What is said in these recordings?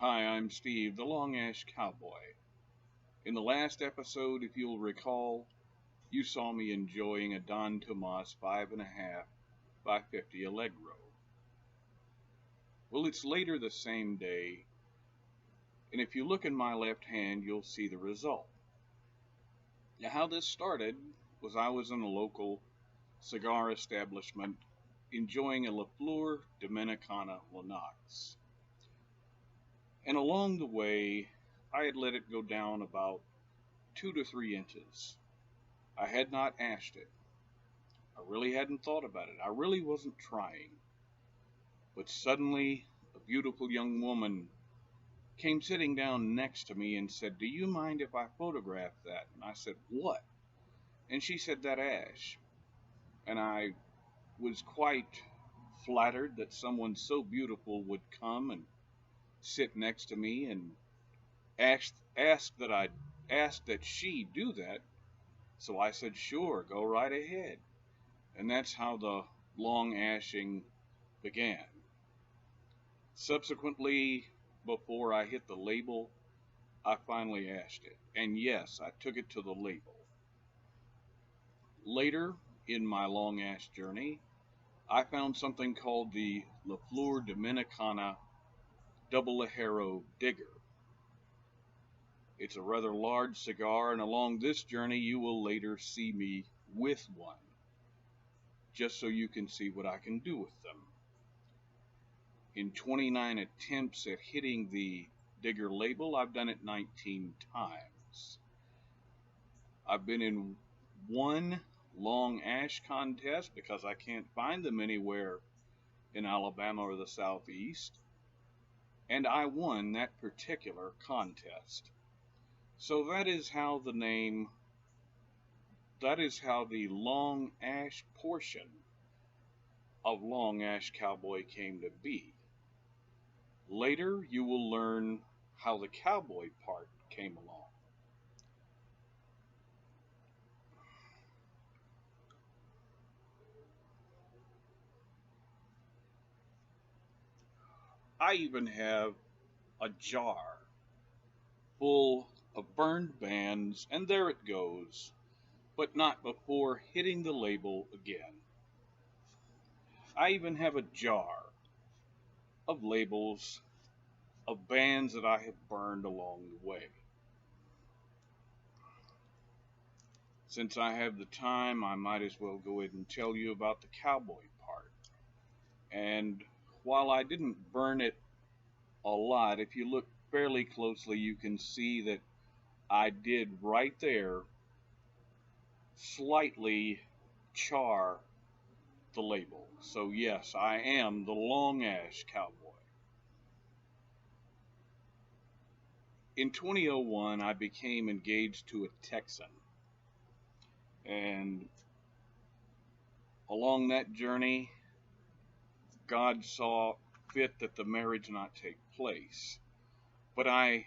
Hi, I'm Steve, the LongAsh Cowboy. In the last episode, if you'll recall, you saw me enjoying a Don Tomas 5.5 by 50 Allegro. Well, it's later the same day, and if you look in my left hand, you'll see the result. Now, how this started was I was in a local cigar establishment enjoying a La Fleur Dominicana Lennox. And along the way, I had let it go down about 2 to 3 inches. I had not ashed it. I really hadn't thought about it. I really wasn't trying. But suddenly, a beautiful young woman came sitting down next to me and said, "Do you mind if I photograph that?" And I said, "What?" And she said, "That ash." And I was quite flattered that someone so beautiful would come and sit next to me and ask that she do that. So I said, "Sure, go right ahead." And that's how the long ashing began. Subsequently, before I hit the label, I finally ashed it. And yes, I took it to the label. Later in my long ash journey, I found something called the La Fleur Dominicana Double Ajero Digger. It's a rather large cigar, and along this journey, you will later see me with one, just so you can see what I can do with them. In 29 attempts at hitting the digger label, I've done it 19 times. I've been in one long ash contest because I can't find them anywhere in Alabama or the Southeast, and I won that particular contest. So that is how the long ash portion of LongAsh Cowboy came to be. Later, you will learn how the cowboy part came along. I even have a jar full of burned bands, and there it goes, but not before hitting the label again. I even have a jar of labels of bands that I have burned along the way. Since I have the time, I might as well go ahead and tell you about the cowboy part. And while I didn't burn it a lot, if you look fairly closely, you can see that I did right there slightly char the label. So yes, I am the LongAsh Cowboy. In 2001, I became engaged to a Texan. And along that journey, God saw fit that the marriage not take place. But I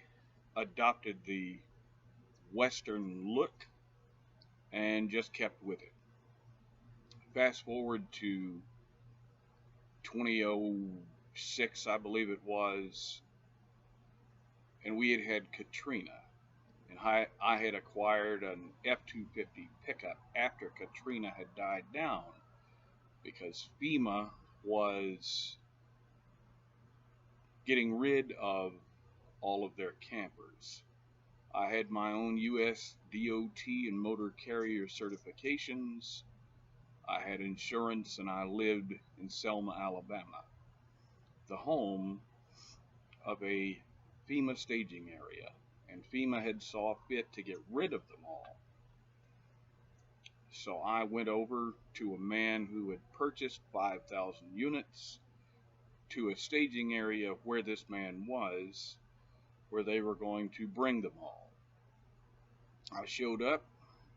adopted the Western look and just kept with it. Fast forward to 2006, I believe it was, and we had had Katrina. And I had acquired an F-250 pickup after Katrina had died down because FEMA was getting rid of all of their campers. I had my own US DOT and motor carrier certifications. I had insurance, and I lived in Selma, Alabama, the home of a FEMA staging area, and FEMA had saw fit to get rid of them all. So I went over to a man who had purchased 5,000 units to a staging area where this man was, where they were going to bring them all. I showed up,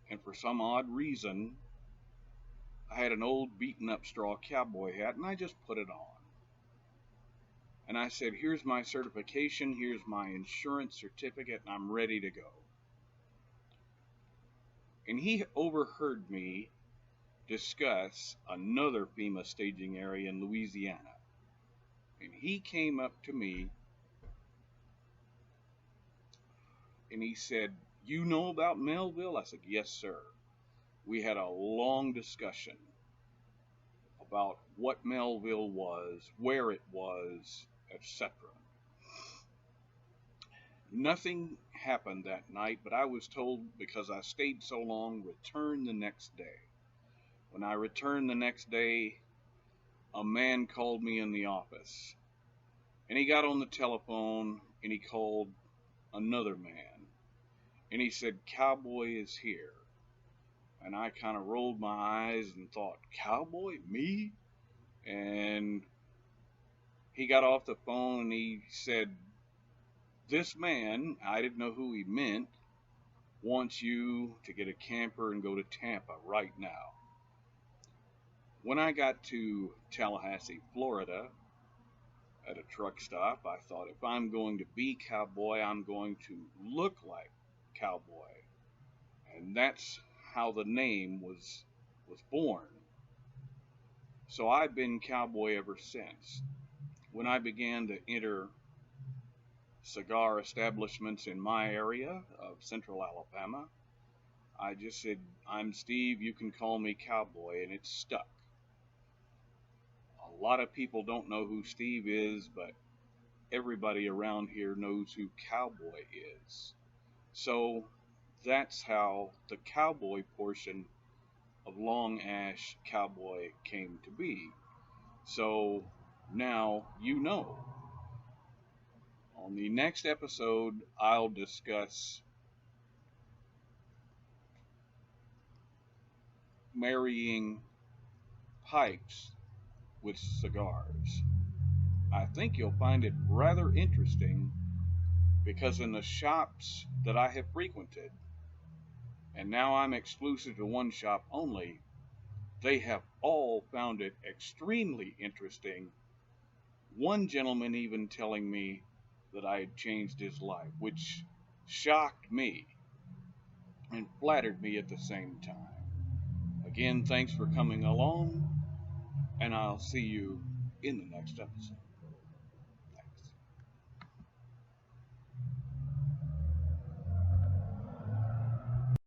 and for some odd reason, I had an old beaten up straw cowboy hat, and I just put it on. And I said, "Here's my certification, here's my insurance certificate, and I'm ready to go." And he overheard me discuss another FEMA staging area in Louisiana. And he came up to me And he said, "You know about Melville?" I said, "Yes, sir." We had a long discussion about what Melville was, where it was, etc. Nothing happened that night, but I was told, because I stayed so long, return the next day. When I returned the next day, a man called me in the office. And he got on the telephone and he called another man. And he said, "Cowboy is here." And I kind of rolled my eyes and thought, "Cowboy? Me?" And he got off the phone and he said, "This man," I didn't know who he meant, "wants you to get a camper and go to Tampa right now." When I got to Tallahassee, Florida, at a truck stop, I thought, if I'm going to be Cowboy, I'm going to look like Cowboy. And that's how the name was born. So I've been Cowboy ever since. When I began to enter cigar establishments in my area of central Alabama, I just said, "I'm Steve, you can call me Cowboy," and it's stuck. A lot of people don't know who Steve is, but everybody around here knows who Cowboy is. So that's how the cowboy portion of LongAsh Cowboy came to be. So now you know. On the next episode, I'll discuss marrying pipes with cigars. I think you'll find it rather interesting because in the shops that I have frequented, and now I'm exclusive to one shop only, they have all found it extremely interesting. One gentleman even telling me that I had changed his life, which shocked me and flattered me at the same time. Again, thanks for coming along, and I'll see you in the next episode.